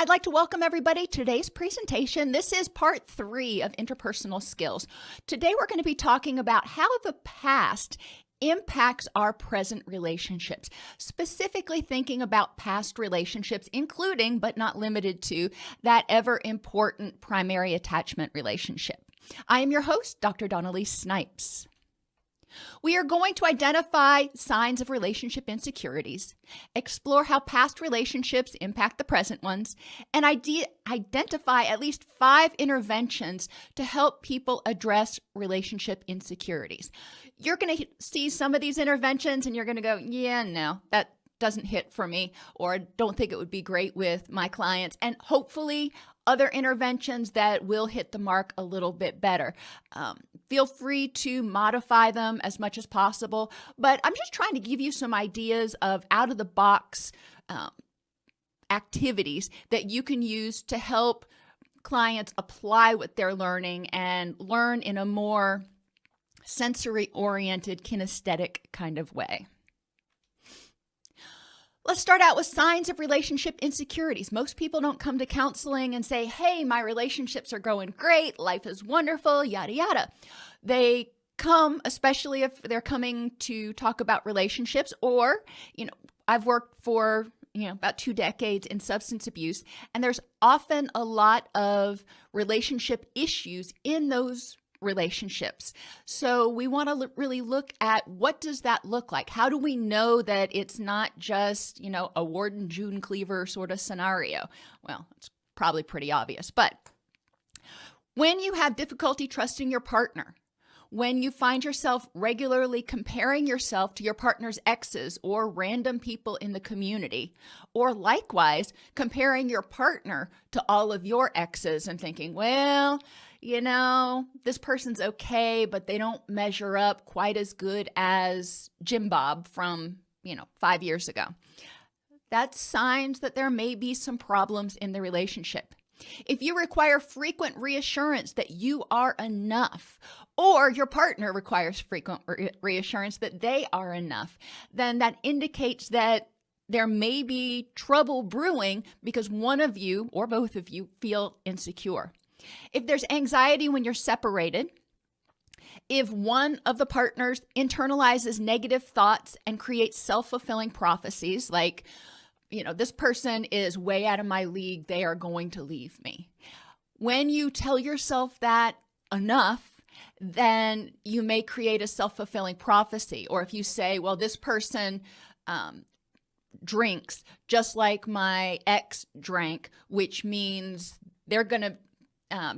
I'd like to welcome everybody to today's presentation. This is part 3 of interpersonal skills. Today we're going to be talking about how the past impacts our present relationships, specifically thinking about past relationships, including but not limited to that ever important primary attachment relationship. I am your host, Dr. Elise Snipes. We are going to identify signs of relationship insecurities, explore how past relationships impact the present ones, and identify at least 5 interventions to help people address relationship insecurities. You're going to see some of these interventions and you're going to go, yeah, no, that doesn't hit for me, or I don't think it would be great with my clients, and hopefully other interventions that will hit the mark a little bit better. Feel free to modify them as much as possible, but I'm just trying to give you some ideas of out-of-the-box activities that you can use to help clients apply what they're learning and learn in a more sensory-oriented, kinesthetic kind of way. Let's start out with signs of relationship insecurities. Most people don't come to counseling and say, hey, my relationships are going great, life is wonderful, yada, yada. They come, especially if they're coming to talk about relationships, or, I've worked for, about 2 decades in substance abuse, and there's often a lot of relationship issues in those relationships. So we want to really look at what does that look like? How do we know that it's not just, a Ward and June Cleaver sort of scenario? Well, it's probably pretty obvious, but when you have difficulty trusting your partner, when you find yourself regularly comparing yourself to your partner's exes or random people in the community, or likewise comparing your partner to all of your exes and thinking, well, this person's okay, but they don't measure up quite as good as Jim Bob from, 5 years ago. That's signs that there may be some problems in the relationship. If you require frequent reassurance that you are enough, or your partner requires frequent reassurance that they are enough, then that indicates that there may be trouble brewing because one of you or both of you feel insecure. If there's anxiety when you're separated, if one of the partners internalizes negative thoughts and creates self-fulfilling prophecies like, this person is way out of my league, they are going to leave me. When you tell yourself that enough, then you may create a self-fulfilling prophecy. Or if you say, well, this person drinks just like my ex drank, which means they're going to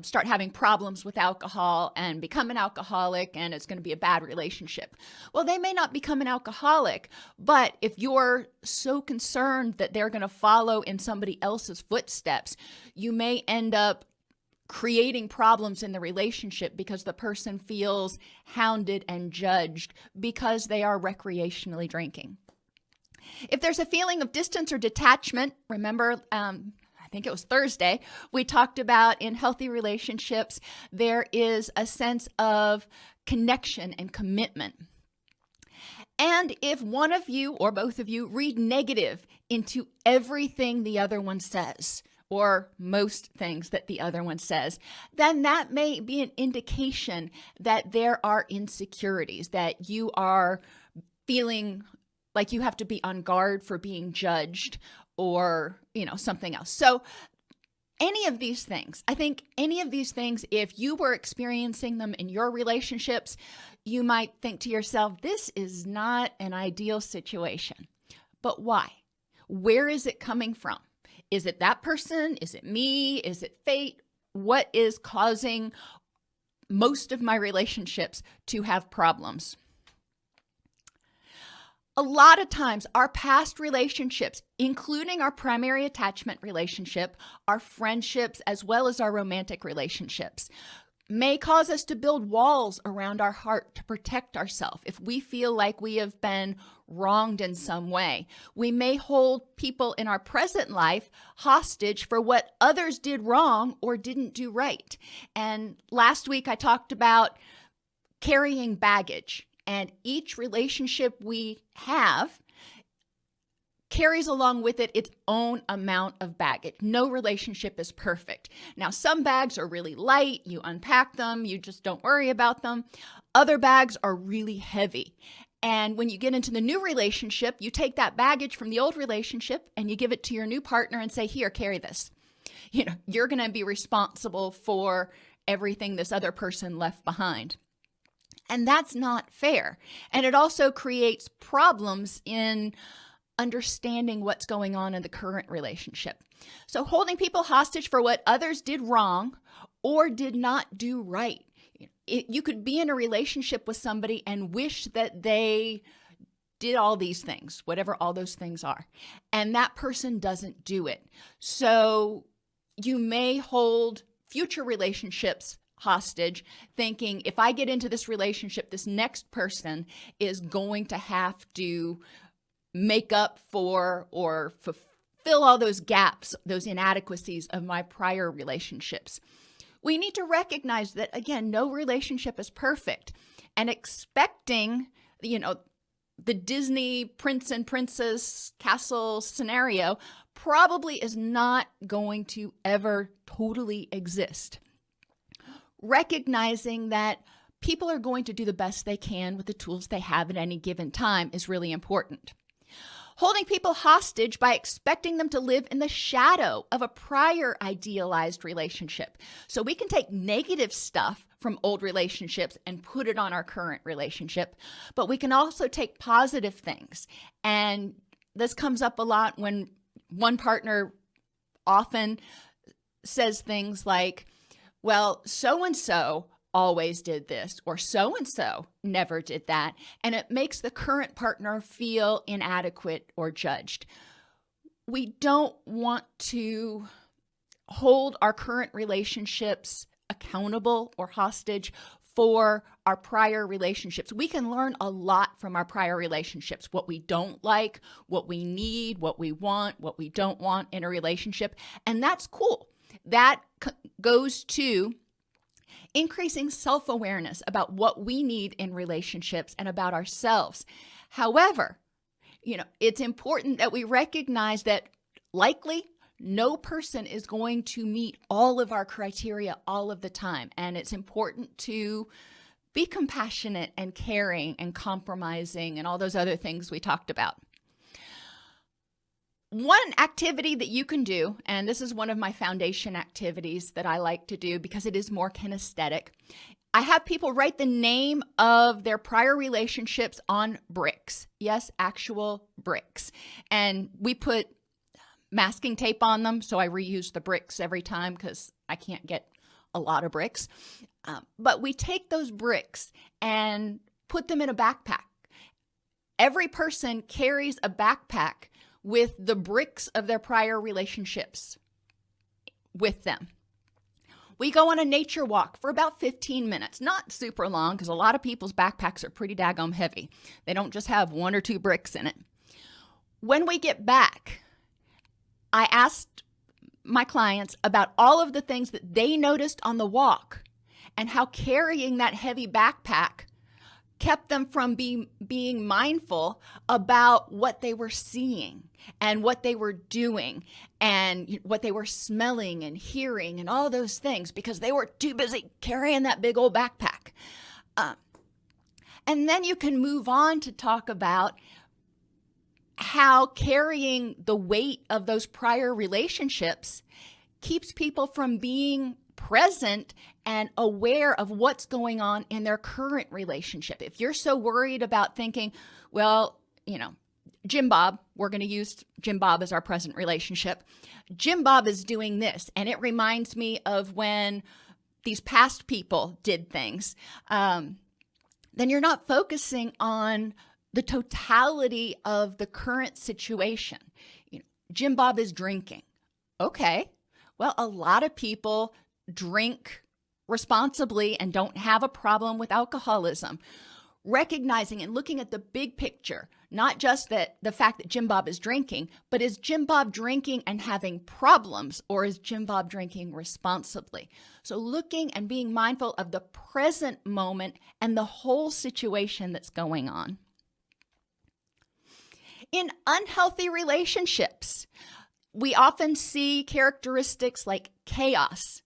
start having problems with alcohol and become an alcoholic, and it's going to be a bad relationship. Well, they may not become an alcoholic, but if you're so concerned that they're going to follow in somebody else's footsteps, you may end up creating problems in the relationship because the person feels hounded and judged because they are recreationally drinking. If there's a feeling of distance or detachment, remember, I think it was Thursday, we talked about in healthy relationships, there is a sense of connection and commitment. And if one of you or both of you read negative into everything the other one says, or most things that the other one says, then that may be an indication that there are insecurities, that you are feeling like you have to be on guard for being judged, or, something else. So any of these things, if you were experiencing them in your relationships, you might think to yourself, this is not an ideal situation. But why? Where is it coming from? Is it that person? Is it me? Is it fate? What is causing most of my relationships to have problems? A lot of times, our past relationships, including our primary attachment relationship, our friendships, as well as our romantic relationships, may cause us to build walls around our heart to protect ourselves. If we feel like we have been wronged in some way, we may hold people in our present life hostage for what others did wrong or didn't do right. And last week, I talked about carrying baggage. And each relationship we have carries along with it its own amount of baggage. No relationship is perfect. Now, some bags are really light. You unpack them. You just don't worry about them. Other bags are really heavy. And when you get into the new relationship, you take that baggage from the old relationship and you give it to your new partner and say, here, carry this. You're going to be responsible for everything this other person left behind. And that's not fair. And it also creates problems in understanding what's going on in the current relationship. So holding people hostage for what others did wrong or did not do right. You could be in a relationship with somebody and wish that they did all these things, whatever all those things are, and that person doesn't do it. So you may hold future relationships hostage, thinking if I get into this relationship, this next person is going to have to make up for or fulfill all those gaps, those inadequacies of my prior relationships. We need to recognize that, again, no relationship is perfect, and expecting, the Disney prince and princess castle scenario probably is not going to ever totally exist. Recognizing that people are going to do the best they can with the tools they have at any given time is really important. Holding people hostage by expecting them to live in the shadow of a prior idealized relationship. So we can take negative stuff from old relationships and put it on our current relationship, but we can also take positive things. And this comes up a lot when one partner often says things like, well, so-and-so always did this, or so-and-so never did that, and it makes the current partner feel inadequate or judged. We don't want to hold our current relationships accountable or hostage for our prior relationships. We can learn a lot from our prior relationships, what we don't like, what we need, what we want, what we don't want in a relationship, and that's cool. That goes to increasing self-awareness about what we need in relationships and about ourselves. However, it's important that we recognize that likely no person is going to meet all of our criteria all of the time. And it's important to be compassionate and caring and compromising and all those other things we talked about. One activity that you can do, and this is one of my foundation activities that I like to do because it is more kinesthetic. I have people write the name of their prior relationships on bricks. Yes, actual bricks. And we put masking tape on them, so I reuse the bricks every time because I can't get a lot of bricks. But we take those bricks and put them in a backpack. Every person carries a backpack with the bricks of their prior relationships with them. We go on a nature walk for about 15 minutes, not super long because a lot of people's backpacks are pretty daggone heavy. They don't just have 1 or 2 bricks in it. When we get back, I asked my clients about all of the things that they noticed on the walk and how carrying that heavy backpack kept them from being mindful about what they were seeing and what they were doing and what they were smelling and hearing and all those things because they were too busy carrying that big old backpack. And then you can move on to talk about how carrying the weight of those prior relationships keeps people from being present and aware of what's going on in their current relationship. If you're so worried about thinking, well, Jim Bob, we're going to use Jim Bob as our present relationship. Jim Bob is doing this, and it reminds me of when these past people did things. Then you're not focusing on the totality of the current situation. Jim Bob is drinking. Okay, well, a lot of people drink responsibly and don't have a problem with alcoholism. Recognizing and looking at the big picture, not just that the fact that Jim Bob is drinking, but is Jim Bob drinking and having problems, or is Jim Bob drinking responsibly? So looking and being mindful of the present moment and the whole situation that's going on. In unhealthy relationships, we often see characteristics like chaos.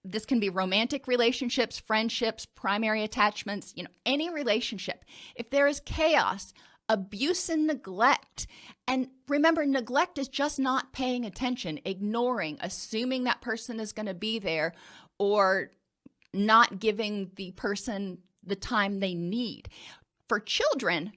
This can be romantic relationships, friendships, primary attachments, any relationship. If there is chaos, abuse and neglect, and remember, neglect is just not paying attention, ignoring, assuming that person is going to be there, or not giving the person the time they need. For children,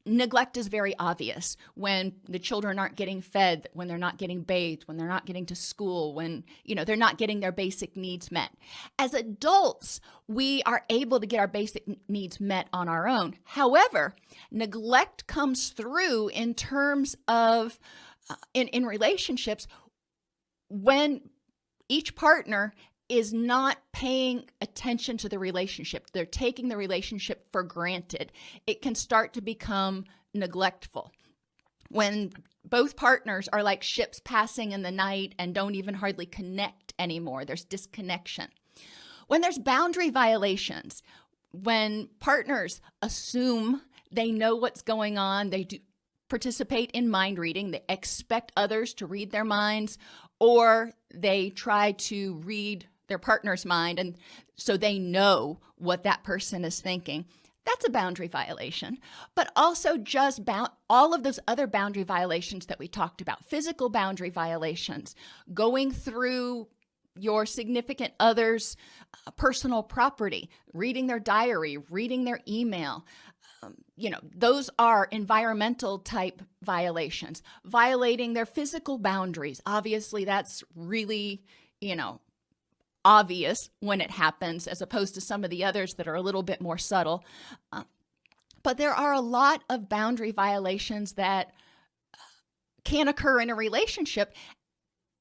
neglect is very obvious when the children aren't getting fed, when they're not getting bathed, when they're not getting to school, when, they're not getting their basic needs met. As adults, we are able to get our basic needs met on our own. However, neglect comes through in terms of, in relationships, when each partner is not paying attention to the relationship. They're taking the relationship for granted. It can start to become neglectful. When both partners are like ships passing in the night and don't even hardly connect anymore, there's disconnection. When there's boundary violations, when partners assume they know what's going on, they do participate in mind reading, they expect others to read their minds, or they try to read their partner's mind, and so they know what that person is thinking. That's a boundary violation. But also just all of those other boundary violations that we talked about, physical boundary violations, going through your significant other's personal property, reading their diary, reading their email. Those are environmental type violations. Violating their physical boundaries. Obviously, that's really, obvious when it happens, as opposed to some of the others that are a little bit more subtle. But there are a lot of boundary violations that can occur in a relationship,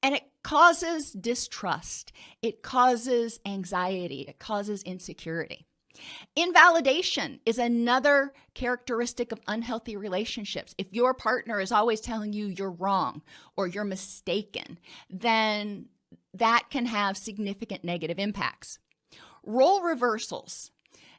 and it causes distrust. It causes anxiety. It causes insecurity. Invalidation is another characteristic of unhealthy relationships. If your partner is always telling you you're wrong or you're mistaken, then that can have significant negative impacts. Role reversals.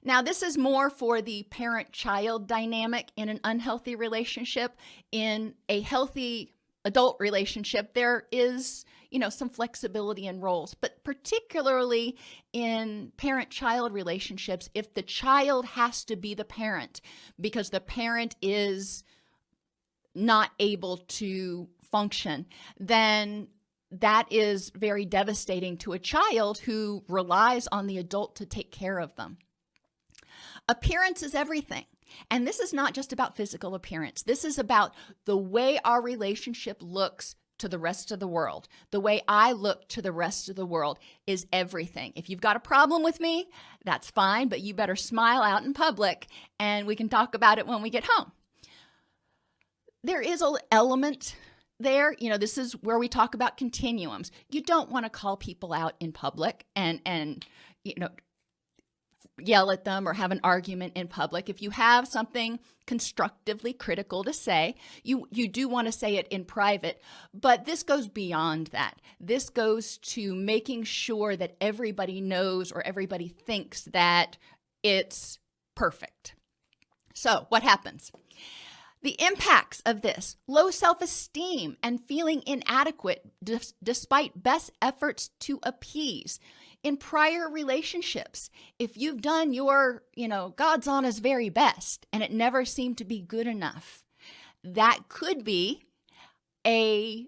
Now, this is more for the parent-child dynamic in an unhealthy relationship. In a healthy adult relationship, there is, some flexibility in roles, but particularly in parent-child relationships, if the child has to be the parent because the parent is not able to function, then that is very devastating to a child who relies on the adult to take care of them. Appearance is everything. And this is not just about physical appearance. This is about the way our relationship looks to the rest of the world. The way I look to the rest of the world is everything. If you've got a problem with me, that's fine, but you better smile out in public and we can talk about it when we get home. There is an element there, this is where we talk about continuums. You don't want to call people out in public and yell at them or have an argument in public. If you have something constructively critical to say, you do want to say it in private, but this goes beyond that. This goes to making sure that everybody knows or everybody thinks that it's perfect. So what happens? The impacts of this: low self-esteem and feeling inadequate despite best efforts to appease. In prior relationships, if you've done your, God's honest very best and it never seemed to be good enough, that could be a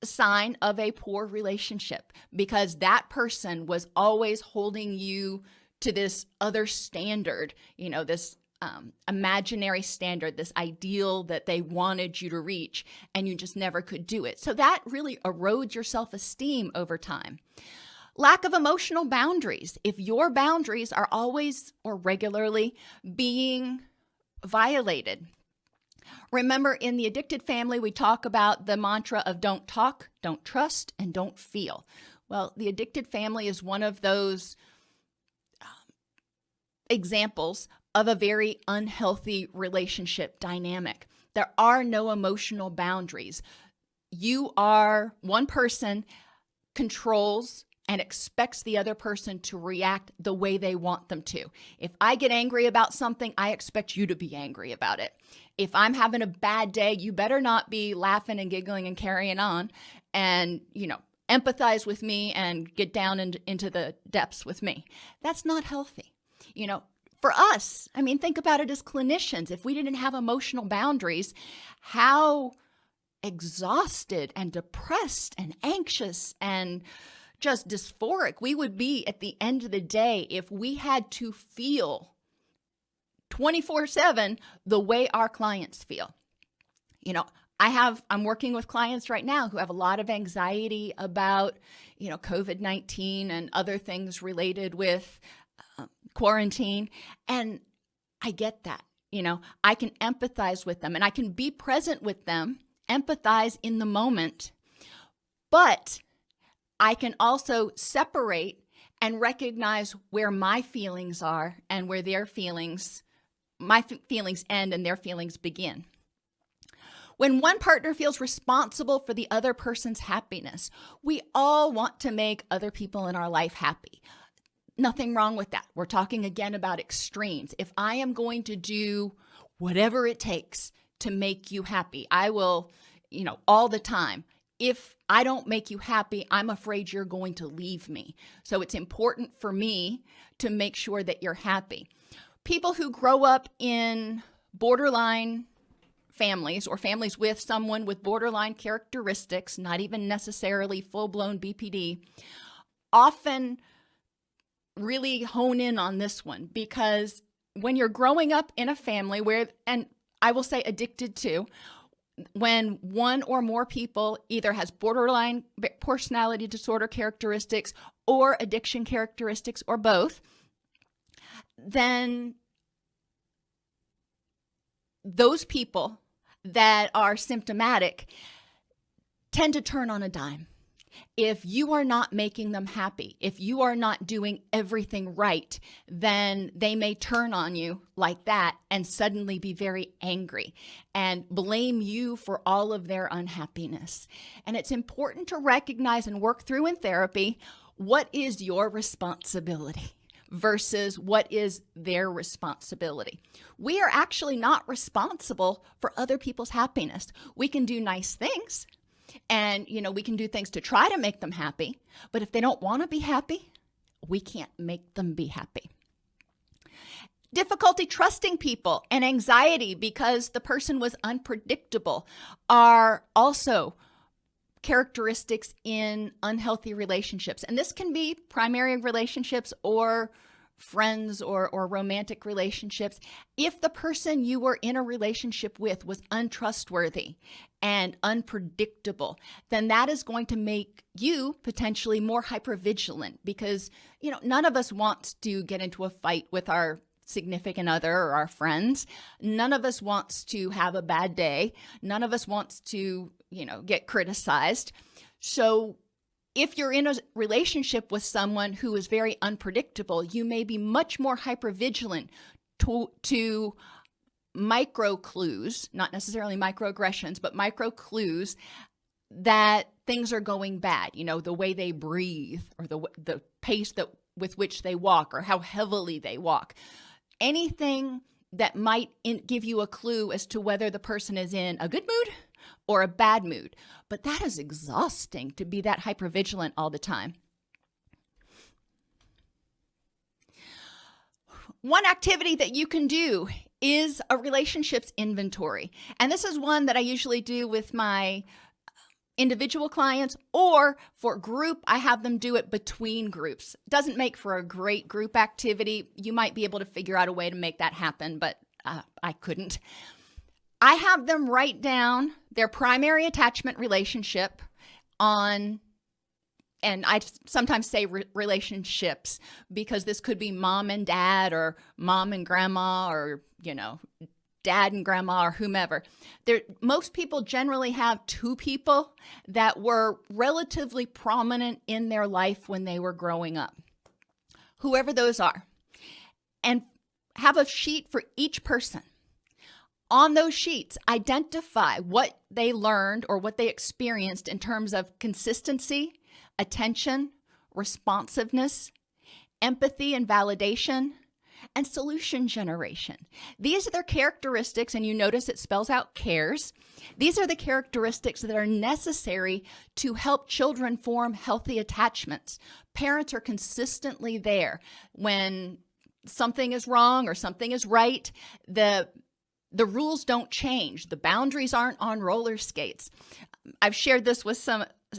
sign of a poor relationship because that person was always holding you to this other standard, this imaginary standard, this ideal that they wanted you to reach, and you just never could do it. So that really erodes your self-esteem over time. Lack of emotional boundaries. If your boundaries are always or regularly being violated. Remember, in the addicted family, we talk about the mantra of don't talk, don't trust, and don't feel. Well, the addicted family is one of those examples of a very unhealthy relationship dynamic. There are no emotional boundaries. One person controls and expects the other person to react the way they want them to. If I get angry about something, I expect you to be angry about it. If I'm having a bad day, you better not be laughing and giggling and carrying on and, empathize with me and get down into the depths with me. That's not healthy. For us, think about it as clinicians. If we didn't have emotional boundaries, how exhausted and depressed and anxious and just dysphoric we would be at the end of the day if we had to feel 24/7 the way our clients feel. I'm working with clients right now who have a lot of anxiety about, COVID-19 and other things related with quarantine. And I get that. I can empathize with them and I can be present with them, empathize in the moment, but I can also separate and recognize where my feelings are and where my feelings end and their feelings begin. When one partner feels responsible for the other person's happiness, we all want to make other people in our life happy. Nothing wrong with that. We're talking again about extremes. If I am going to do whatever it takes to make you happy, I will, all the time. If I don't make you happy, I'm afraid you're going to leave me. So it's important for me to make sure that you're happy. People who grow up in borderline families or families with someone with borderline characteristics, not even necessarily full-blown BPD, often really hone in on this one, because when you're growing up in a family where, and I will say addicted to, when one or more people either has borderline personality disorder characteristics or addiction characteristics or both, then those people that are symptomatic tend to turn on a dime. If you are not making them happy, if you are not doing everything right, then they may turn on you like that and suddenly be very angry and blame you for all of their unhappiness. And it's important to recognize and work through in therapy what is your responsibility versus what is their responsibility. We are actually not responsible for other people's happiness. We can do nice things. And, we can do things to try to make them happy, but if they don't want to be happy, we can't make them be happy. Difficulty trusting people and anxiety because the person was unpredictable are also characteristics in unhealthy relationships. And this can be primary relationships or friends or romantic relationships. If the person you were in a relationship with was untrustworthy and unpredictable, then that is going to make you potentially more hypervigilant because, none of us wants to get into a fight with our significant other or our friends. None of us wants to have a bad day. None of us wants to, get criticized. So if you're in a relationship with someone who is very unpredictable, you may be much more hypervigilant to micro clues, not necessarily microaggressions, but micro clues that things are going bad. The way they breathe or the pace with which they walk or how heavily they walk. Anything that might give you a clue as to whether the person is in a good mood or a bad mood. But that is exhausting to be that hypervigilant all the time. One activity that you can do is a relationships inventory. And this is one that I usually do with my individual clients, or for group, I have them do it between groups. Doesn't make for a great group activity. You might be able to figure out a way to make that happen, but I couldn't. I have them write down their primary attachment relationship and I sometimes say relationships because this could be mom and dad or mom and grandma or, dad and grandma or whomever. Most people generally have two people that were relatively prominent in their life when they were growing up, whoever those are, and have a sheet for each person. On those sheets, identify what they learned or what they experienced in terms of consistency, attention, responsiveness, empathy and validation, and solution generation. These are their characteristics, and you notice it spells out cares. These are the characteristics that are necessary to help children form healthy attachments. Parents are consistently there. When something is wrong or something is right, the rules don't change. The boundaries aren't on roller skates. I've shared this with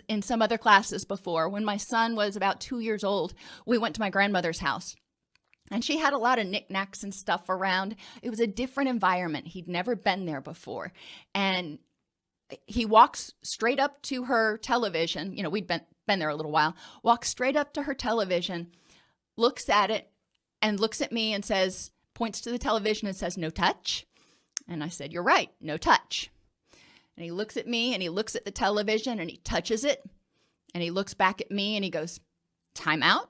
in some other classes before. When my son was about 2 years old, we went to my grandmother's house. And she had a lot of knickknacks and stuff around. It was a different environment. He'd never been there before. And he walks straight up to her television. You know, we'd been there a little while. Walks straight up to her television, looks at it, and looks at me and says, points to the television and says, "No touch." And I said, "You're right, no touch." And he looks at me and he looks at the television and he touches it. And he looks back at me and he goes, "Time out?"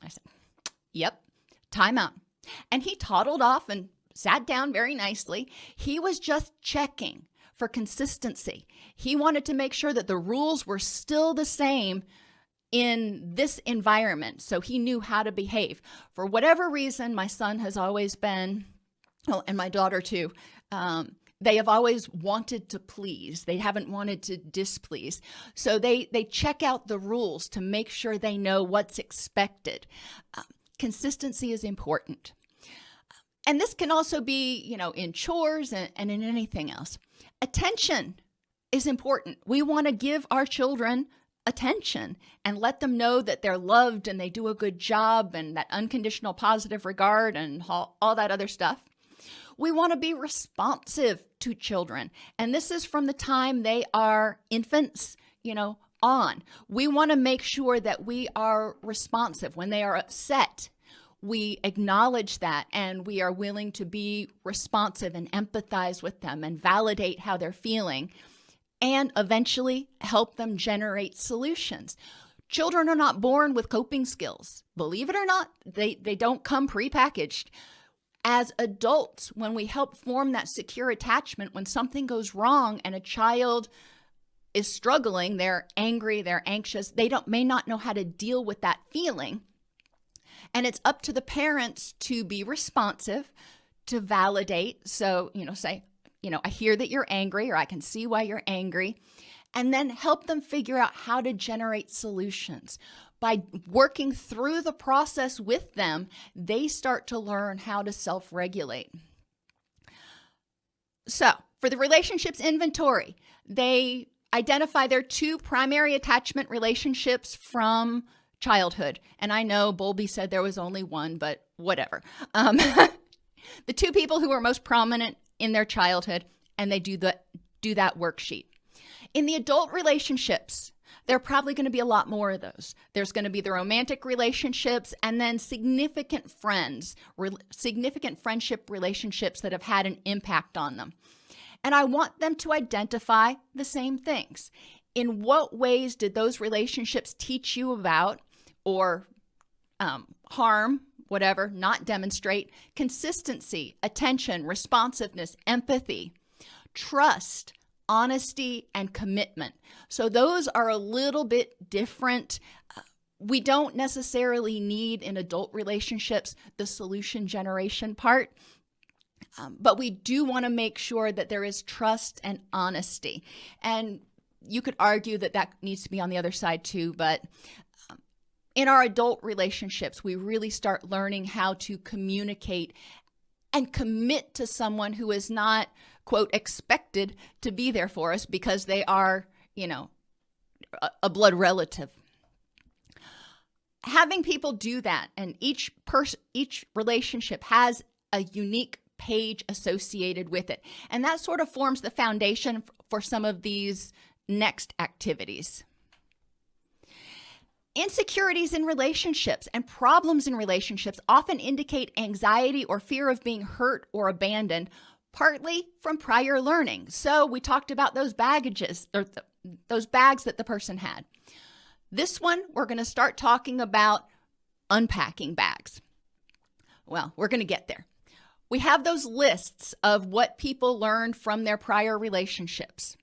I said, "Yep. Time out." And he toddled off and sat down very nicely. He was just checking for consistency. He wanted to make sure that the rules were still the same in this environment, so he knew how to behave. For whatever reason, my son has always been, and my daughter too, they have always wanted to please. They haven't wanted to displease. So they check out the rules to make sure they know what's expected. Consistency is important. And this can also be, in chores and in anything else. Attention is important. We want to give our children attention and let them know that they're loved and they do a good job and that unconditional positive regard and all that other stuff. We want to be responsive to children. And this is from the time they are infants, on. We want to make sure that we are responsive. When they are upset, we acknowledge that and we are willing to be responsive and empathize with them and validate how they're feeling and eventually help them generate solutions. Children are not born with coping skills. Believe it or not, they don't come prepackaged. As adults, when we help form that secure attachment, when something goes wrong and a child is struggling, they're angry, they're anxious, they may not know how to deal with that feeling. And it's up to the parents to be responsive, to validate. So, say, "I hear that you're angry," or "I can see why you're angry," and then help them figure out how to generate solutions. By working through the process with them, they start to learn how to self-regulate. So, for the relationships inventory, they identify their 2 primary attachment relationships from childhood. And I know Bowlby said there was only one, but whatever. The 2 people who are most prominent in their childhood, and they do that worksheet. In the adult relationships, there are probably going to be a lot more of those. There's going to be the romantic relationships and then significant friendship relationships that have had an impact on them. And I want them to identify the same things. In what ways did those relationships teach you about or harm, whatever, not demonstrate consistency, attention, responsiveness, empathy, trust, honesty, and commitment? So those are a little bit different. We don't necessarily need in adult relationships the solution generation part. But we do want to make sure that there is trust and honesty. And you could argue that needs to be on the other side too, but in our adult relationships, we really start learning how to communicate and commit to someone who is not, quote, expected to be there for us because they are, a blood relative. Having people do that, and each relationship has a unique page associated with it. And that sort of forms the foundation for some of these next activities. Insecurities in relationships and problems in relationships often indicate anxiety or fear of being hurt or abandoned, partly from prior learning. So we talked about those baggages, or those bags that the person had. This one, we're going to start talking about unpacking bags. Well, we're going to get there. We have those lists of what people learned from their prior relationships.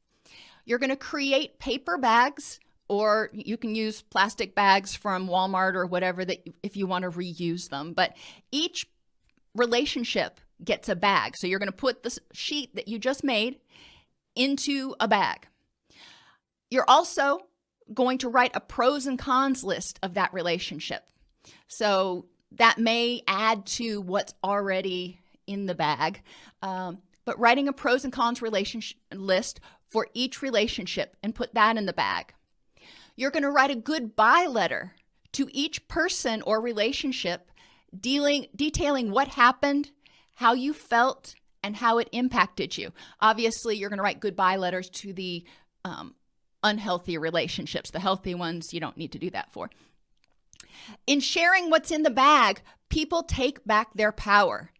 You're going to create paper bags, or you can use plastic bags from Walmart or whatever that if you want to reuse them. But each relationship gets a bag. So you're going to put the sheet that you just made into a bag. You're also going to write a pros and cons list of that relationship. So that may add to what's already in the bag. But writing a pros and cons relationship list for each relationship and put that in the bag. You're going to write a goodbye letter to each person or relationship, detailing what happened, how you felt, and how it impacted you. Obviously, you're going to write goodbye letters to the unhealthy relationships. The healthy ones, you don't need to do that for. In sharing what's in the bag, people take back their power.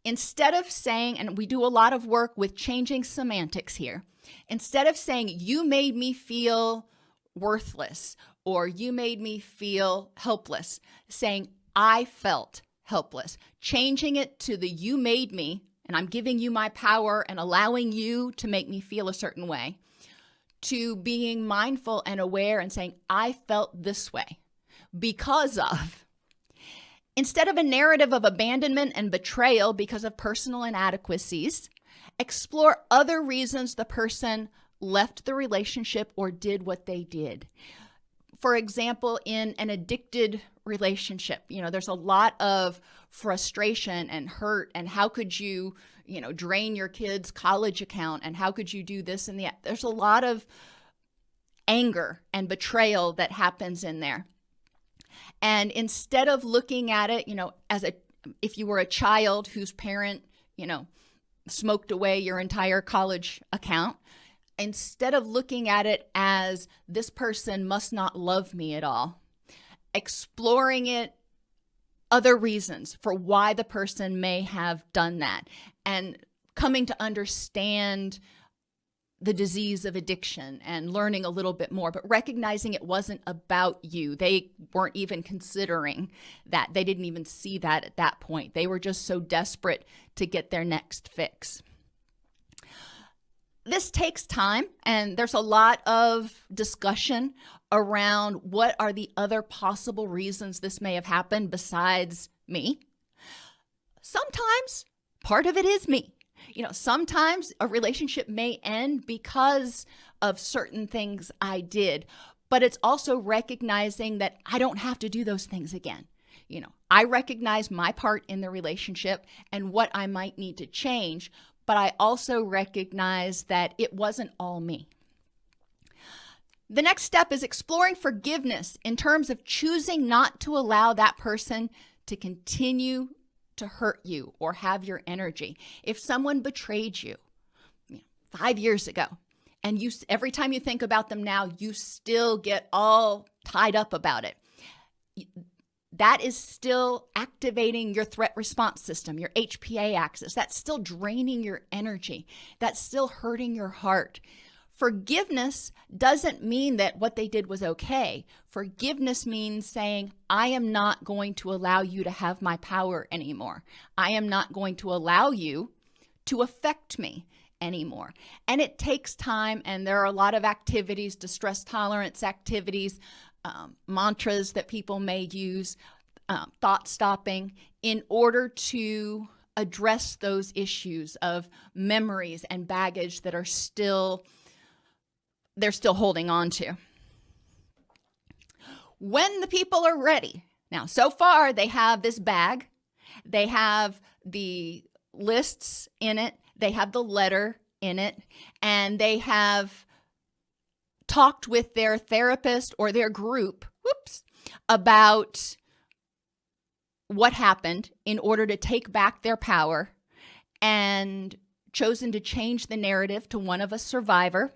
Instead of saying, and we do a lot of work with changing semantics here, instead of saying, you made me feel worthless or you made me feel helpless, saying, I felt helpless, changing it to the you made me, and I'm giving you my power and allowing you to make me feel a certain way, to being mindful and aware and saying, I felt this way because of. Instead of a narrative of abandonment and betrayal because of personal inadequacies, explore other reasons the person left the relationship or did what they did. For example, in an addicted relationship, there's a lot of frustration and hurt, and how could you, drain your kid's college account, and how could you do this and that? There's a lot of anger and betrayal that happens in there. And instead of looking at it, if you were a child whose parent, smoked away your entire college account, instead of looking at it as this person must not love me at all, exploring it, other reasons for why the person may have done that, and coming to understand the disease of addiction and learning a little bit more, but recognizing it wasn't about you. They weren't even considering that. They didn't even see that at that point. They were just so desperate to get their next fix. This takes time, and there's a lot of discussion around what are the other possible reasons this may have happened besides me. Sometimes part of it is me. Sometimes a relationship may end because of certain things I did, but it's also recognizing that I don't have to do those things again. I recognize my part in the relationship and what I might need to change, but I also recognize that it wasn't all me. The next step is exploring forgiveness in terms of choosing not to allow that person to continue to hurt you or have your energy. If someone betrayed you 5 years ago, and every time you think about them now, you still get all tied up about it, that is still activating your threat response system, your HPA axis. That's still draining your energy. That's still hurting your heart. Forgiveness doesn't mean that what they did was okay. Forgiveness means saying, I am not going to allow you to have my power anymore. I am not going to allow you to affect me anymore. And it takes time, and there are a lot of activities, distress tolerance activities, mantras that people may use, thought stopping, in order to address those issues of memories and baggage that are they're still holding on to. When the people are ready, now so far they have this bag, they have the lists in it, they have the letter in it, and they have talked with their therapist or their group, about what happened in order to take back their power, and chosen to change the narrative to one of a survivor.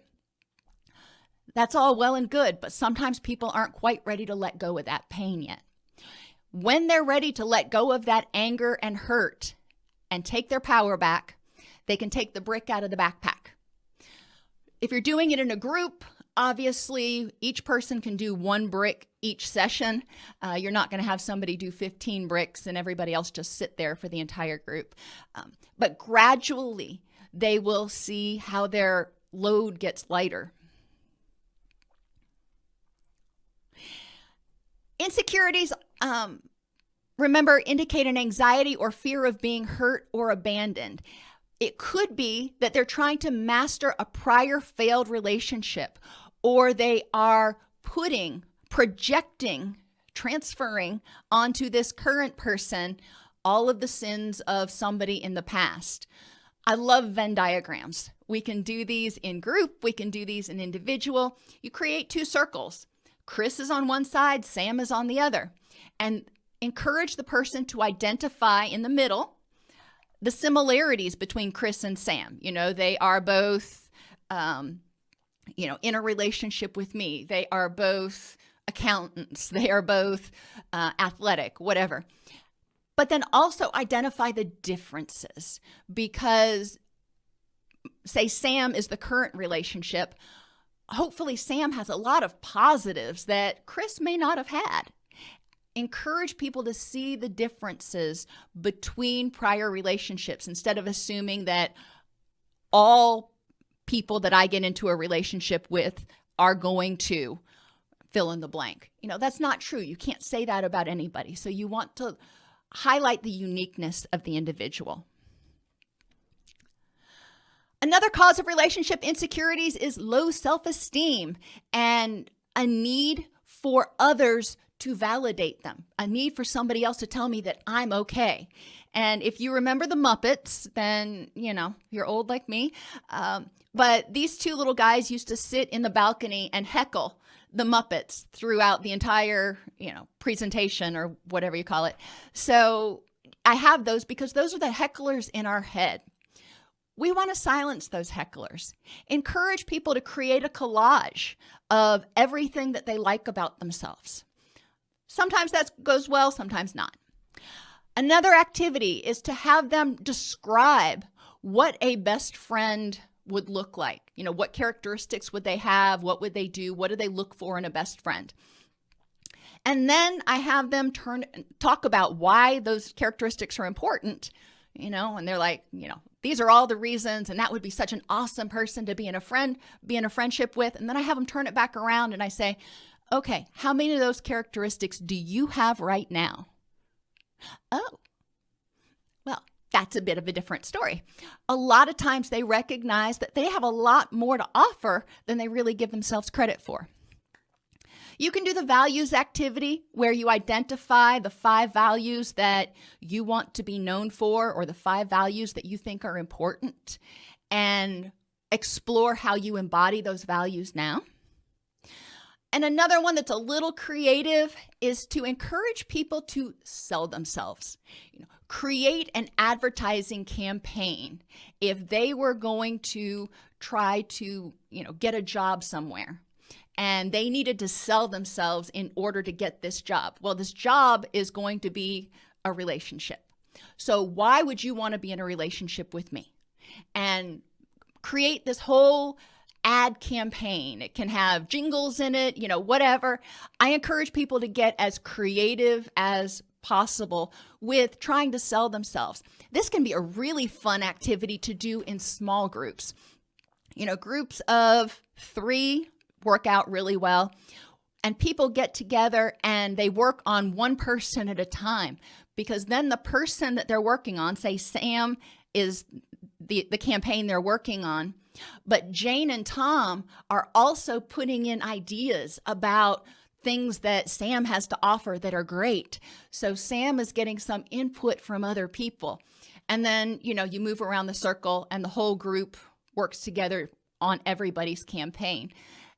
That's all well and good, but sometimes people aren't quite ready to let go of that pain yet. When they're ready to let go of that anger and hurt and take their power back, they can take the brick out of the backpack. If you're doing it in a group, obviously each person can do one brick each session. You're not going to have somebody do 15 bricks and everybody else just sit there for the entire group. But gradually, they will see how their load gets lighter. Insecurities remember, indicate an anxiety or fear of being hurt or abandoned. It could be that they're trying to master a prior failed relationship, or they are projecting, transferring onto this current person all of the sins of somebody in the past. I love Venn diagrams. We can do these in group. We can do these in individual. You create two circles. Chris is on one side, Sam is on the other. And encourage the person to identify in the middle the similarities between Chris and Sam. They are both, in a relationship with me. They are both accountants. They are both athletic, whatever. But then also identify the differences, because say Sam is the current relationship. Hopefully Sam has a lot of positives that Chris may not have had. Encourage people to see the differences between prior relationships instead of assuming that all people that I get into a relationship with are going to fill in the blank. That's not true. You can't say that about anybody. So you want to highlight the uniqueness of the individual. Another cause of relationship insecurities is low self-esteem and a need for others to validate them, a need for somebody else to tell me that I'm okay. And if you remember the Muppets, then, you're old like me. But these two little guys used to sit in the balcony and heckle the Muppets throughout the entire, presentation or whatever you call it. So I have those because those are the hecklers in our head. We want to silence those hecklers. Encourage people to create a collage of everything that they like about themselves. Sometimes that goes well, sometimes not. Another activity is to have them describe what a best friend would look like. What characteristics would they have? What would they do? What do they look for in a best friend? And then I have them talk about why those characteristics are important, and they're like, these are all the reasons, and that would be such an awesome person to be in a friendship with. And then I have them turn it back around and I say, okay, how many of those characteristics do you have right now? Oh, well, that's a bit of a different story. A lot of times they recognize that they have a lot more to offer than they really give themselves credit for. You can do the values activity where you identify the 5 values that you want to be known for, or the 5 values that you think are important, and explore how you embody those values now. And another one that's a little creative is to encourage people to sell themselves. Create an advertising campaign. If they were going to try to, get a job somewhere and they needed to sell themselves in order to get this job. Well, this job is going to be a relationship. So why would you want to be in a relationship with me? And create this whole ad campaign. It can have jingles in it, whatever. I encourage people to get as creative as possible with trying to sell themselves. This can be a really fun activity to do in small groups. Groups of 3 work out really well, and people get together and they work on one person at a time, because then the person that they're working on, say Sam is the campaign they're working on, but Jane and Tom are also putting in ideas about things that Sam has to offer that are great. So Sam is getting some input from other people. And then, you move around the circle and the whole group works together on everybody's campaign.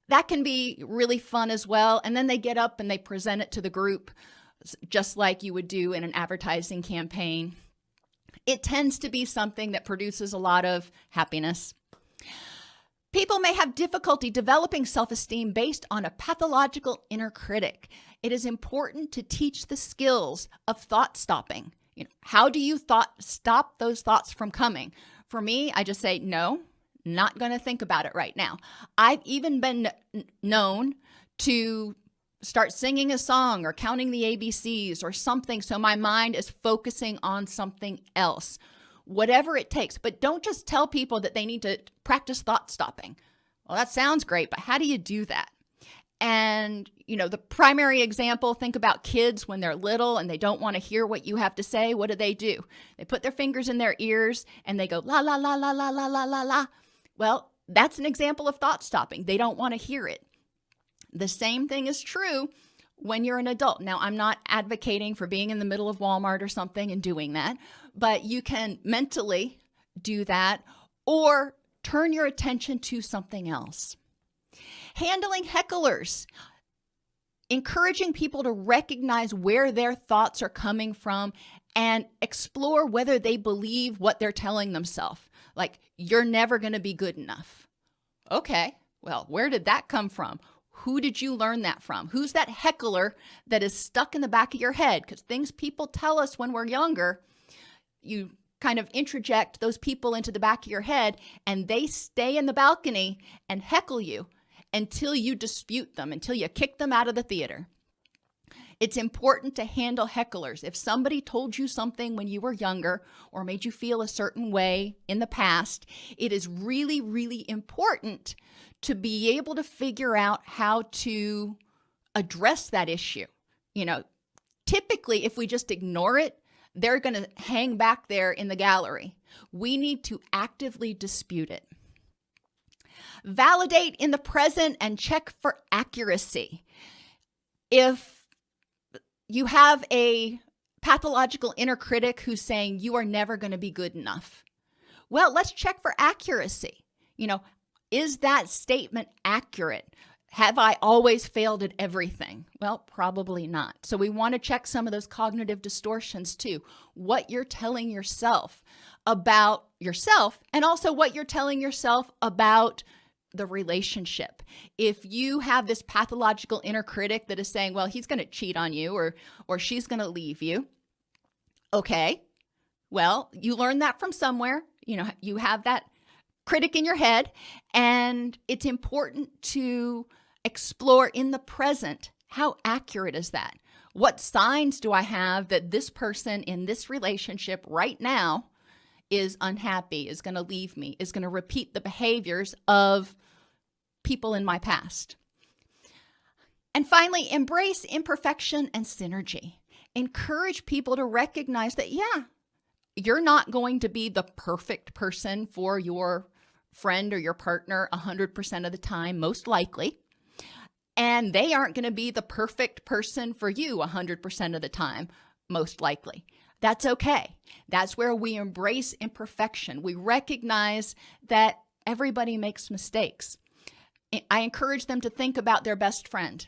That can be really fun as well. And then they get up and they present it to the group, just like you would do in an advertising campaign. It tends to be something that produces a lot of happiness. People may have difficulty developing self-esteem based on a pathological inner critic. It is important to teach the skills of thought stopping. How do you stop those thoughts from coming? For me, I just say, no, not going to think about it right now. I've even been known to start singing a song or counting the ABCs or something so my mind is focusing on something else. Whatever it takes. But don't just tell people that they need to practice thought stopping. Well, that sounds great, but how do you do that? And, the primary example, think about kids when they're little and they don't want to hear what you have to say. What do? They put their fingers in their ears and they go, la, la, la, la, la, la, la, la, la. Well, that's an example of thought stopping. They don't want to hear it. The same thing is true when you're an adult. Now, I'm not advocating for being in the middle of Walmart or something and doing that, but you can mentally do that or turn your attention to something else. Handling hecklers, encouraging people to recognize where their thoughts are coming from and explore whether they believe what they're telling themselves. Like, you're never going to be good enough. Okay, well, where did that come from? Who did you learn that from? Who's that heckler that is stuck in the back of your head? Because things people tell us when we're younger, you kind of introject those people into the back of your head and they stay in the balcony and heckle you until you dispute them, until you kick them out of the theater. It's important to handle hecklers. If somebody told you something when you were younger or made you feel a certain way in the past, it is really, really important to be able to figure out how to address that issue. Typically, if we just ignore it, they're going to hang back there in the gallery. We need to actively dispute it. Validate in the present and check for accuracy. If you have a pathological inner critic who's saying you are never going to be good enough, well, let's check for accuracy. Is that statement accurate? Have I always failed at everything? Well, probably not. So we want to check some of those cognitive distortions too. What you're telling yourself about yourself and also what you're telling yourself about the relationship. If you have this pathological inner critic that is saying, well, he's going to cheat on you or she's going to leave you. Okay, well, you learned that from somewhere. You have that critic in your head, and it's important to explore in the present, how accurate is that? What signs do I have that this person in this relationship right now is unhappy, is going to leave me, is going to repeat the behaviors of people in my past? And finally, embrace imperfection and synergy. Encourage people to recognize that, you're not going to be the perfect person for your friend or your partner 100% of the time, most likely. And they aren't going to be the perfect person for you 100% of the time, most likely. That's okay. That's where we embrace imperfection. We recognize that everybody makes mistakes. I encourage them to think about their best friend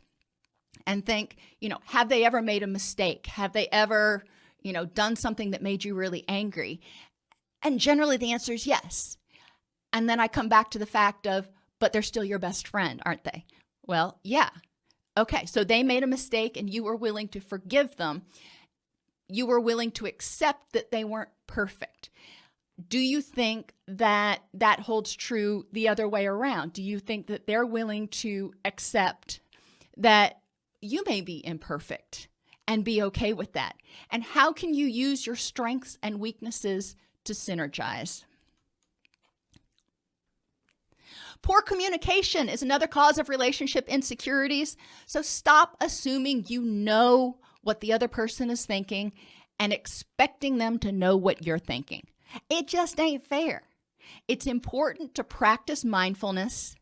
and think, have they ever made a mistake? Have they ever, done something that made you really angry? And generally the answer is yes. And then I come back to the fact of, but they're still your best friend, aren't they? Well, yeah. Okay, so they made a mistake and you were willing to forgive them. You were willing to accept that they weren't perfect. Do you think that that holds true the other way around? Do you think that they're willing to accept that you may be imperfect and be okay with that? And how can you use your strengths and weaknesses to synergize? Poor communication is another cause of relationship insecurities. So stop assuming you know what the other person is thinking and expecting them to know what you're thinking. It just ain't fair. It's important to practice mindfulness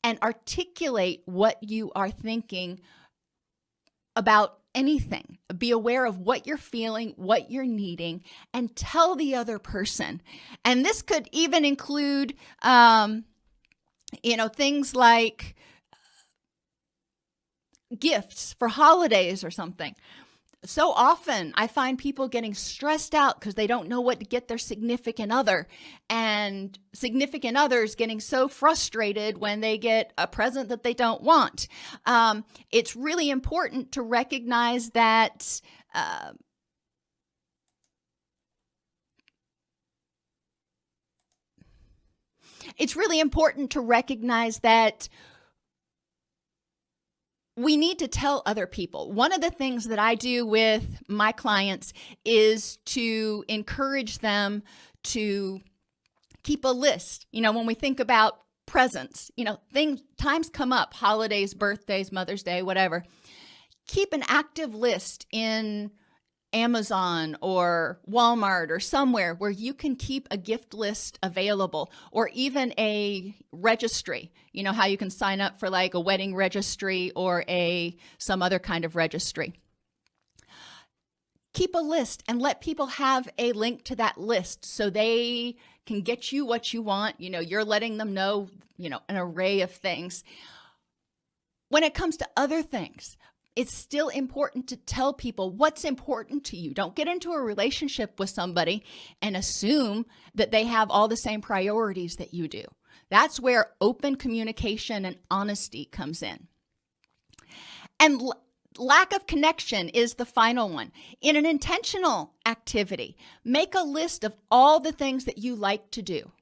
and articulate what you are thinking about anything. Be aware of what you're feeling, what you're needing, and tell the other person. And this could even include, things like gifts for holidays or something. So often I find people getting stressed out because they don't know what to get their significant other, and significant others getting so frustrated when they get a present that they don't want. It's really important to recognize that we need to tell other people. One of the things that I do with my clients is to encourage them to keep a list. When we think about presents. Times come up, holidays, birthdays, Mother's Day, whatever. Keep an active list in Amazon or Walmart or somewhere where you can keep a gift list available, or even a registry. You know how you can sign up for like a wedding registry or some other kind of registry. Keep a list and let people have a link to that list so they can get you what you want. You're letting them know, an array of things. When it comes to other things, it's still important to tell people what's important to you. Don't get into a relationship with somebody and assume that they have all the same priorities that you do. That's where open communication and honesty comes in. And lack of connection is the final one. In an intentional activity, make a list of all the things that you like to do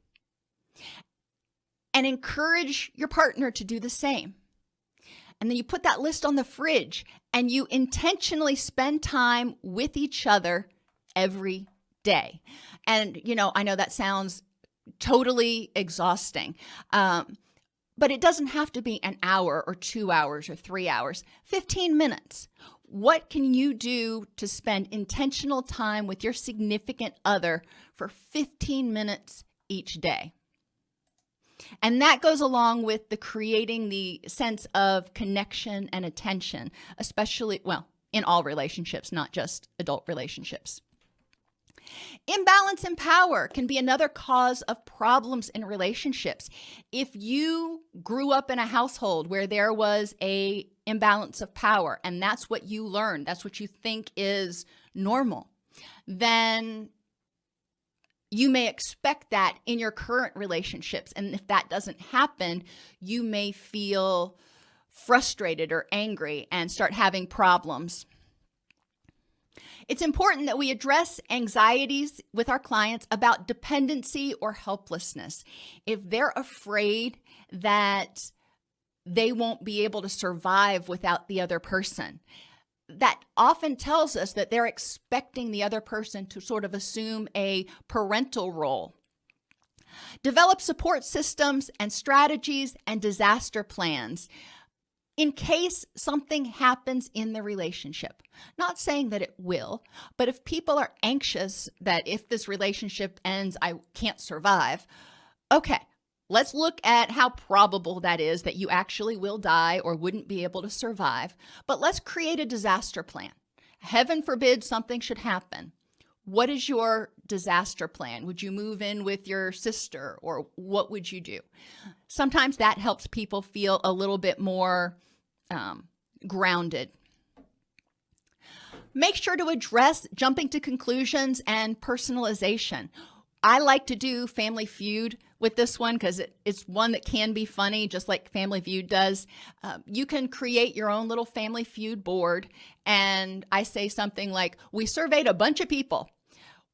and encourage your partner to do the same. And then you put that list on the fridge and you intentionally spend time with each other every day. And, I know that sounds totally exhausting, but it doesn't have to be an hour or 2 hours or 3 hours, 15 minutes. What can you do to spend intentional time with your significant other for 15 minutes each day? And that goes along with creating the sense of connection and attention, especially, in all relationships, not just adult relationships. Imbalance in power can be another cause of problems in relationships. If you grew up in a household where there was an imbalance of power, and that's what you learned, that's what you think is normal, then you may expect that in your current relationships. And if that doesn't happen, you may feel frustrated or angry and start having problems. It's important that we address anxieties with our clients about dependency or helplessness. If they're afraid that they won't be able to survive without the other person, that often tells us that they're expecting the other person to sort of assume a parental role. Develop support systems and strategies and disaster plans in case something happens in the relationship. Not saying that it will, but if people are anxious that if this relationship ends, I can't survive, okay, let's look at how probable that is that you actually will die or wouldn't be able to survive. But let's create a disaster plan. Heaven forbid something should happen. What is your disaster plan? Would you move in with your sister, or what would you do? Sometimes that helps people feel a little bit more grounded. Make sure to address jumping to conclusions and personalization. I like to do Family Feud with this one because it's one that can be funny, just like Family Feud does. You can create your own little Family Feud board, and I say something like, we surveyed a bunch of people.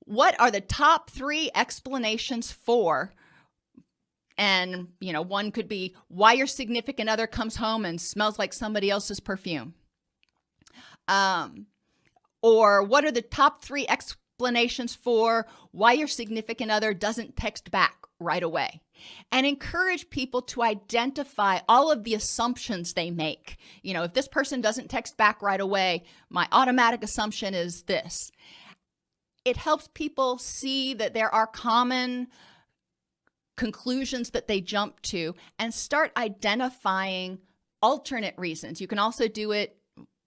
What are the top 3 explanations for? And, one could be why your significant other comes home and smells like somebody else's perfume. Or what are the top 3 explanations for why your significant other doesn't text back right away? And encourage people to identify all of the assumptions they make. If this person doesn't text back right away, my automatic assumption is this. It helps people see that there are common conclusions that they jump to and start identifying alternate reasons. You can also do it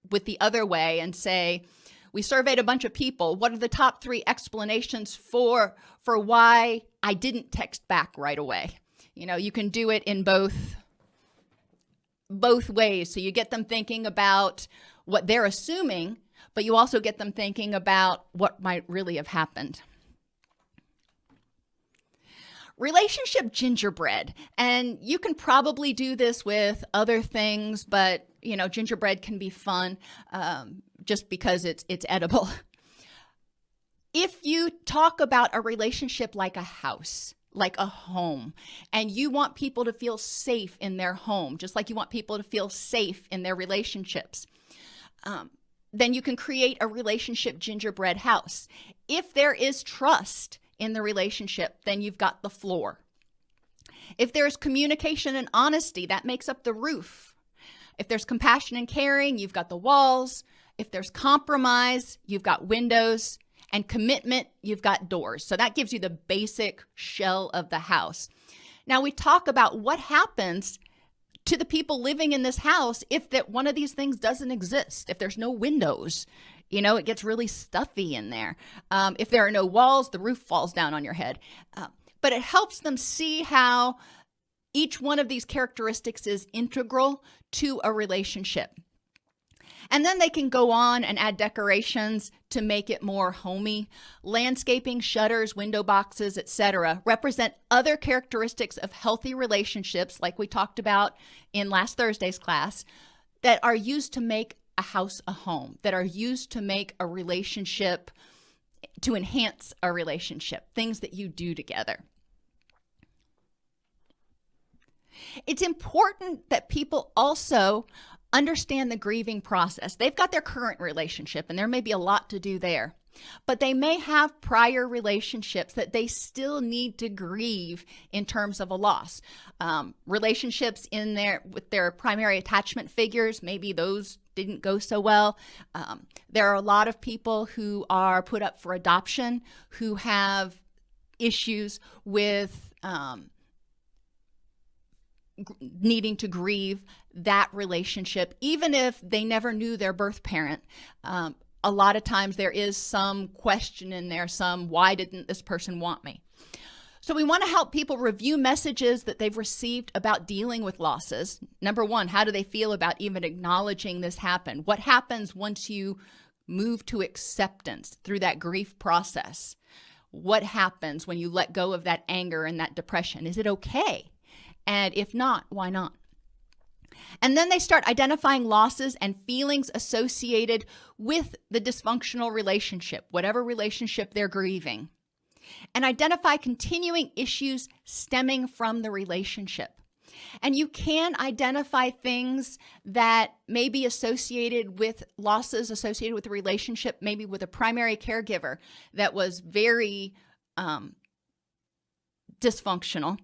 with the other way and say, we surveyed a bunch of people. What are the top 3 explanations for why I didn't text back right away? You can do it in both ways. So you get them thinking about what they're assuming, but you also get them thinking about what might really have happened. Relationship gingerbread. And you can probably do this with other things, but gingerbread can be fun just because it's edible. If you talk about a relationship like a house, like a home, and you want people to feel safe in their home, just like you want people to feel safe in their relationships, then you can create a relationship gingerbread house. If there is trust in the relationship, then you've got the floor. If there's communication and honesty, that makes up the roof. If there's compassion and caring, you've got the walls. If there's compromise, you've got windows. And commitment, you've got doors. So that gives you the basic shell of the house. Now we talk about what happens to the people living in this house if that one of these things doesn't exist, if there's no windows. It gets really stuffy in there. If there are no walls, the roof falls down on your head. But it helps them see how each one of these characteristics is integral to a relationship. And then they can go on and add decorations to make it more homey. Landscaping, shutters, window boxes, etc. represent other characteristics of healthy relationships, like we talked about in last Thursday's class, that are used to make a house a home, that are used to make a relationship, to enhance a relationship, things that you do together. It's important that people also understand the grieving process. They've got their current relationship, and there may be a lot to do there, but they may have prior relationships that they still need to grieve in terms of a loss. Relationships with their primary attachment figures, maybe those didn't go so well. There are a lot of people who are put up for adoption who have issues with needing to grieve that relationship, even if they never knew their birth parent. A lot of times there is some question in there, why didn't this person want me? So we want to help people review messages that they've received about dealing with losses. Number one, how do they feel about even acknowledging this happened? What happens once you move to acceptance through that grief process? What happens when you let go of that anger and that depression? Is it okay? And if not, why not? And then they start identifying losses and feelings associated with the dysfunctional relationship, whatever relationship they're grieving, and identify continuing issues stemming from the relationship. And you can identify things that may be associated with losses associated with the relationship, maybe with a primary caregiver that was very dysfunctional,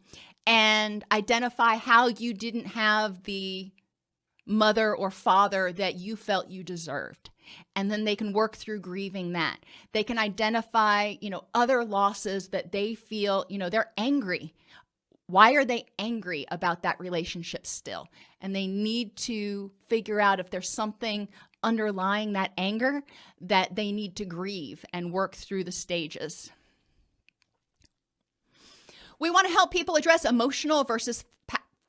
and identify how you didn't have the mother or father that you felt you deserved. And then they can work through grieving that. They can identify, other losses that they feel, they're angry. Why are they angry about that relationship still? And they need to figure out if there's something underlying that anger that they need to grieve and work through the stages. We want to help people address emotional versus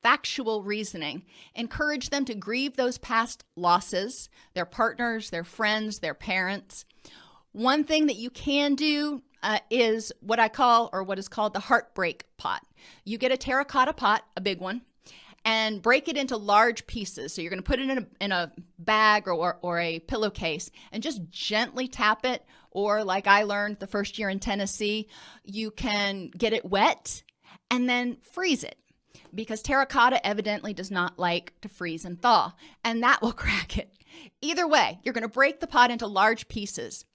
factual reasoning, encourage them to grieve those past losses, their partners, their friends, their parents. One thing that you can do is what is called the heartbreak pot. You get a terracotta pot, a big one, and break it into large pieces. So you're going to put it in a bag or a pillowcase and just gently tap it. Or like I learned the first year in Tennessee, you can get it wet and then freeze it, because terracotta evidently does not like to freeze and thaw, and that will crack it. Either way, you're going to break the pot into large pieces.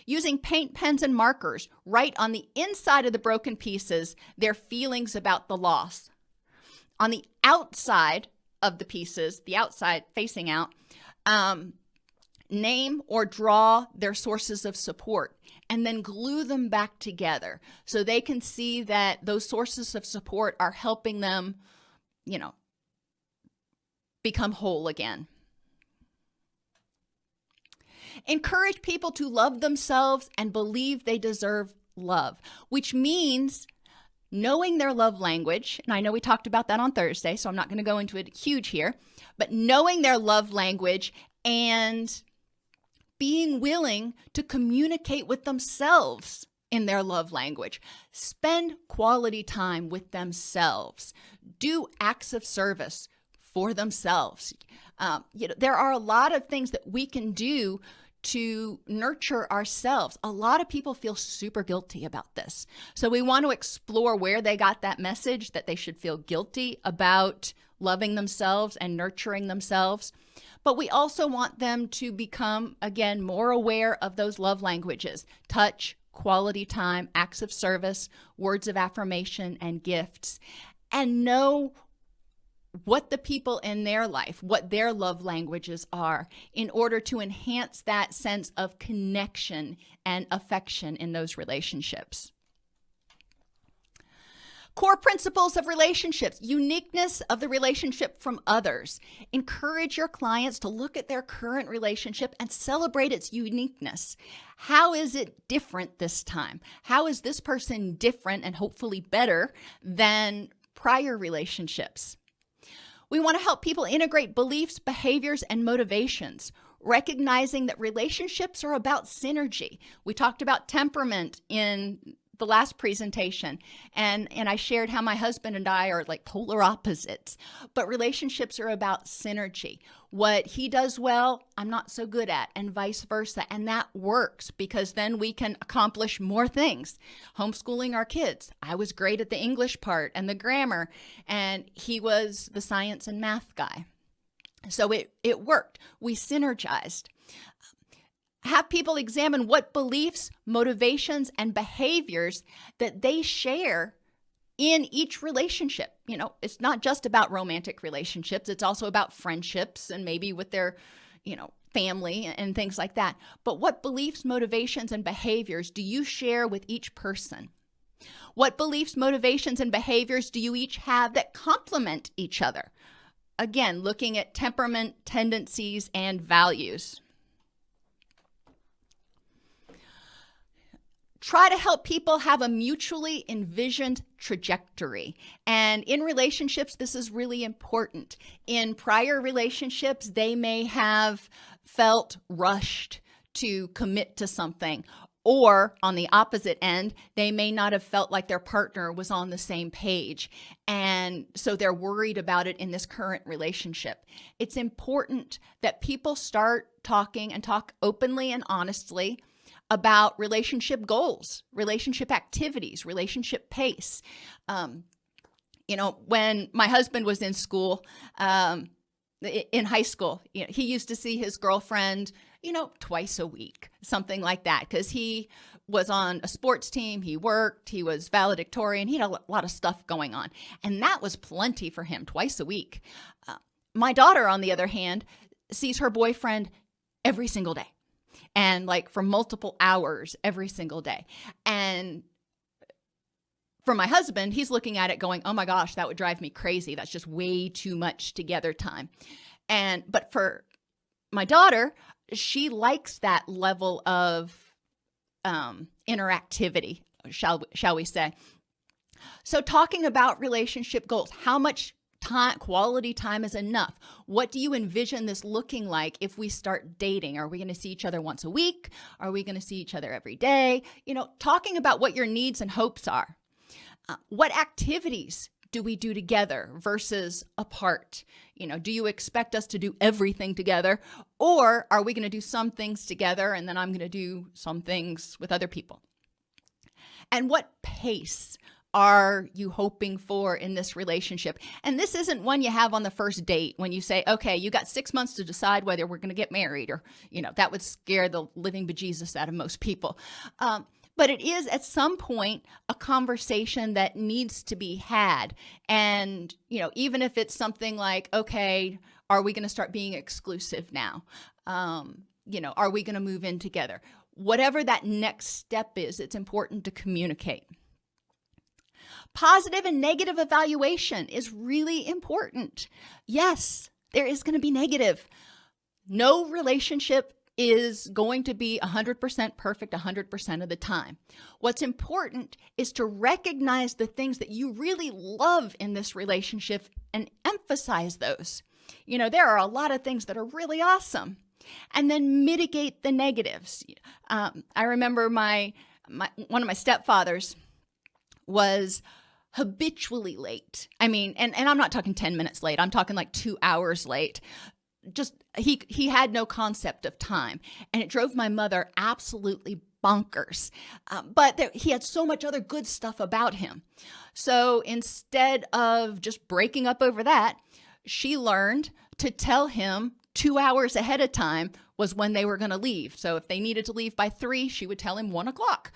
Using paint pens and markers, write on the inside of the broken pieces their feelings about the loss. On the outside of the pieces, the outside facing out, name or draw their sources of support, and then glue them back together so they can see that those sources of support are helping them, become whole again. Encourage people to love themselves and believe they deserve love, which means knowing their love language. And I know we talked about that on Thursday, so I'm not going to go into it huge here, but knowing their love language and being willing to communicate with themselves in their love language. Spend quality time with themselves. Do acts of service for themselves. There are a lot of things that we can do to nurture ourselves. A lot of people feel super guilty about this. So we want to explore where they got that message that they should feel guilty about loving themselves and nurturing themselves. But we also want them to become, again, more aware of those love languages: touch, quality time, acts of service, words of affirmation, and gifts. and know what the people in their life, what their love languages are, in order to enhance that sense of connection and affection in those relationships. Core principles of relationships: uniqueness of the relationship from others. Encourage your clients to look at their current relationship and celebrate its uniqueness. How is it different this time? How is this person different and hopefully better than prior relationships? We want to help people integrate beliefs, behaviors, and motivations, recognizing that relationships are about synergy. We talked about temperament in the last presentation, and I shared how my husband and I are like polar opposites, but relationships are about synergy. What he does well, I'm not so good at, and vice versa, and that works because then we can accomplish more things. Homeschooling our kids, I was great at the English part and the grammar, and he was the science and math guy. So it worked. We synergized. Have people examine what beliefs, motivations, and behaviors that they share in each relationship. It's not just about romantic relationships. It's also about friendships and maybe with their, family and things like that. But what beliefs, motivations, and behaviors do you share with each person? What beliefs, motivations, and behaviors do you each have that complement each other? Again, looking at temperament, tendencies, and values. Try to help people have a mutually envisioned trajectory. And in relationships, this is really important. In prior relationships, they may have felt rushed to commit to something. Or on the opposite end, they may not have felt like their partner was on the same page. And so they're worried about it in this current relationship. It's important that people start talking and talk openly and honestly about relationship goals, relationship activities, relationship pace. When my husband was in school, in high school, he used to see his girlfriend, twice a week, something like that, because he was on a sports team, he worked, he was valedictorian, he had a lot of stuff going on. And that was plenty for him, twice a week. My daughter, on the other hand, sees her boyfriend every single day. And like for multiple hours every single day. And for my husband, he's looking at it going, oh my gosh, that would drive me crazy. That's just way too much together time. But for my daughter, she likes that level of interactivity, shall we say. So talking about relationship goals, how much quality time is enough? What do you envision this looking like if we start dating? Are we going to see each other once a week? Are we going to see each other every day? Talking about what your needs and hopes are. What activities do we do together versus apart? Do you expect us to do everything together? Or are we going to do some things together and then I'm going to do some things with other people? And what pace are you hoping for in this relationship? And this isn't one you have on the first date when you say, okay, you got 6 months to decide whether we're going to get married, or, that would scare the living bejesus out of most people. But it is at some point a conversation that needs to be had. And, even if it's something like, okay, are we going to start being exclusive now? Are we going to move in together? Whatever that next step is, it's important to communicate. Positive and negative evaluation is really important. Yes, there is going to be negative. No relationship is going to be 100% perfect 100% of the time. What's important is to recognize the things that you really love in this relationship and emphasize those. There are a lot of things that are really awesome. And then mitigate the negatives. I remember one of my stepfathers was habitually late. I mean, and I'm not talking 10 minutes late. I'm talking like 2 hours late. Just he had no concept of time, and it drove my mother absolutely bonkers. But he had so much other good stuff about him. So instead of just breaking up over that, she learned to tell him 2 hours ahead of time was when they were going to leave. So if they needed to leave by 3, she would tell him 1 o'clock.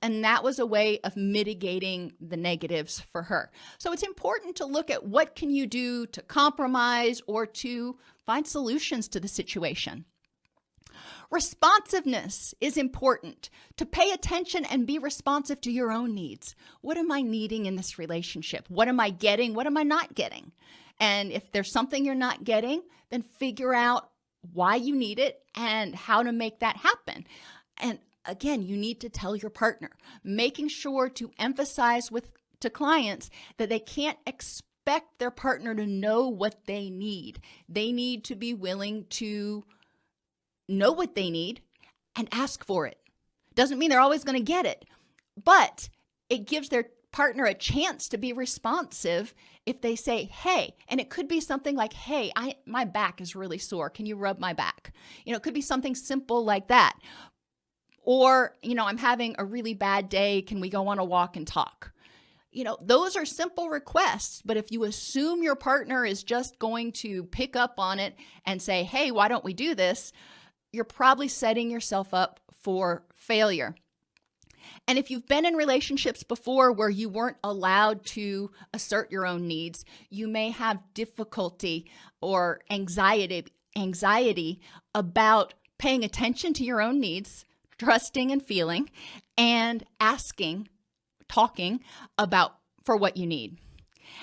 And that was a way of mitigating the negatives for her. So it's important to look at what can you do to compromise or to find solutions to the situation. Responsiveness is important. To pay attention and be responsive to your own needs. What am I needing in this relationship? What am I getting? What am I not getting? And if there's something you're not getting, then figure out why you need it and how to make that happen. And again, you need to tell your partner, making sure to emphasize to clients that they can't expect their partner to know what they need. They need to be willing to know what they need and ask for it. Doesn't mean they're always going to get it, but it gives their partner a chance to be responsive if they say, hey, and it could be something like, hey, my back is really sore. Can you rub my back? It could be something simple like that. Or, I'm having a really bad day. Can we go on a walk and talk? Those are simple requests, but if you assume your partner is just going to pick up on it and say, hey, why don't we do this? You're probably setting yourself up for failure. And if you've been in relationships before where you weren't allowed to assert your own needs, you may have difficulty or anxiety about paying attention to your own needs, trusting and feeling, and talking about for what you need.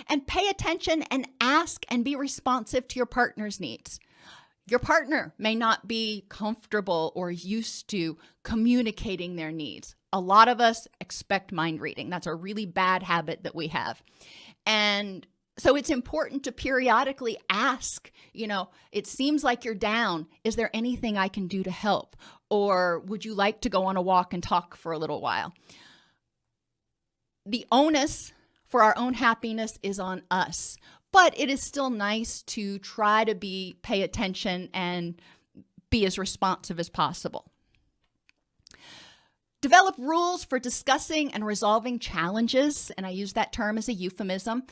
And pay attention and ask and be responsive to your partner's needs. Your partner may not be comfortable or used to communicating their needs. A lot of us expect mind reading. That's a really bad habit that we have. And so it's important to periodically ask, it seems like you're down. Is there anything I can do to help? Or would you like to go on a walk and talk for a little while? The onus for our own happiness is on us. But it is still nice to try to pay attention and be as responsive as possible. Develop rules for discussing and resolving challenges, and I use that term as a euphemism.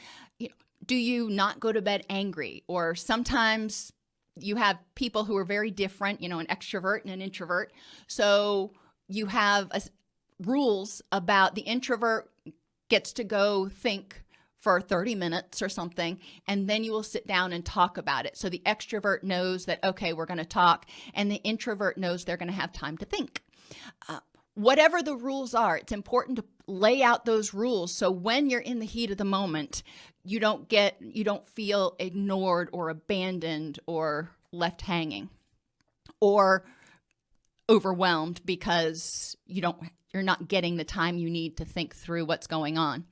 Do you not go to bed angry? Or sometimes you have people who are very different, an extrovert and an introvert. So you have rules about the introvert gets to go think for 30 minutes or something, and then you will sit down and talk about it. So the extrovert knows that, okay, we're going to talk, and the introvert knows they're going to have time to think. Whatever the rules are, it's important to lay out those rules so when you're in the heat of the moment, you don't feel ignored or abandoned or left hanging or overwhelmed because you're not getting the time you need to think through what's going on.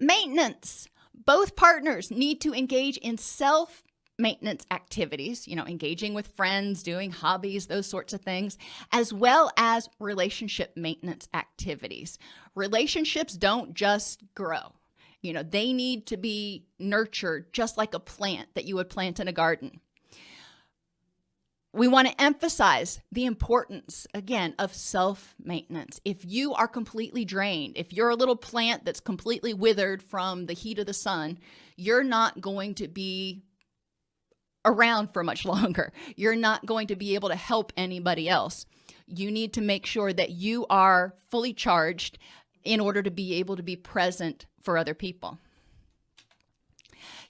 Maintenance. Both partners need to engage in self-maintenance activities, engaging with friends, doing hobbies, those sorts of things, as well as relationship maintenance activities. Relationships don't just grow. They need to be nurtured just like a plant that you would plant in a garden. We want to emphasize the importance, again, of self-maintenance. If you are completely drained, if you're a little plant that's completely withered from the heat of the sun, you're not going to be around for much longer. You're not going to be able to help anybody else. You need to make sure that you are fully charged in order to be able to be present for other people.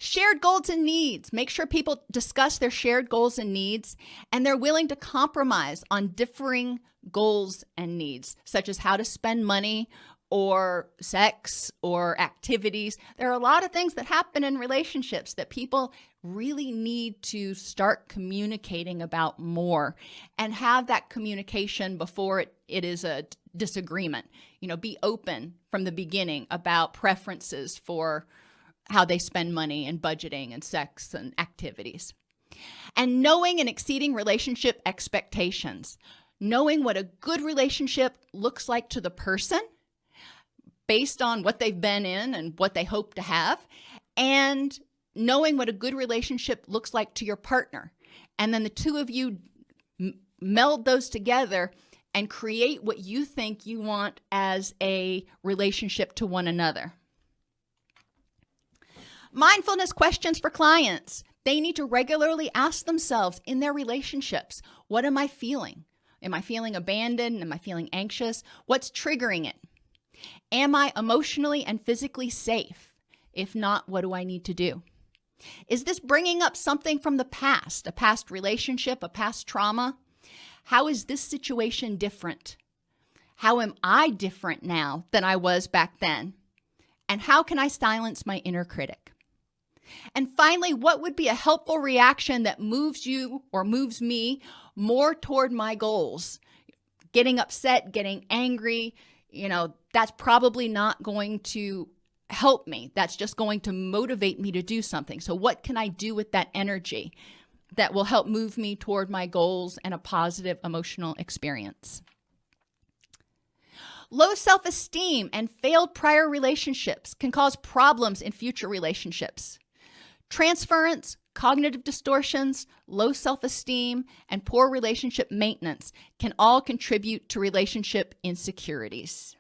Shared goals and needs. Make sure people discuss their shared goals and needs, and they're willing to compromise on differing goals and needs, such as how to spend money or sex or activities. There are a lot of things that happen in relationships that people really need to start communicating about more and have that communication before it is a disagreement. Be open from the beginning about preferences for how they spend money and budgeting and sex and activities. And knowing and exceeding relationship expectations. Knowing what a good relationship looks like to the person based on what they've been in and what they hope to have. And knowing what a good relationship looks like to your partner. And then the two of you meld those together and create what you think you want as a relationship to one another. Mindfulness questions for clients. They need to regularly ask themselves in their relationships, what am I feeling? Am I feeling abandoned? Am I feeling anxious? What's triggering it? Am I emotionally and physically safe? If not, what do I need to do? Is this bringing up something from the past, a past relationship, a past trauma? How is this situation different? How am I different now than I was back then? And how can I silence my inner critic? And finally, what would be a helpful reaction that moves you or moves me more toward my goals? Getting upset, getting angry, that's probably not going to help me. That's just going to motivate me to do something. So what can I do with that energy that will help move me toward my goals and a positive emotional experience? Low self-esteem and failed prior relationships can cause problems in future relationships. Transference, cognitive distortions, low self-esteem, and poor relationship maintenance can all contribute to relationship insecurities.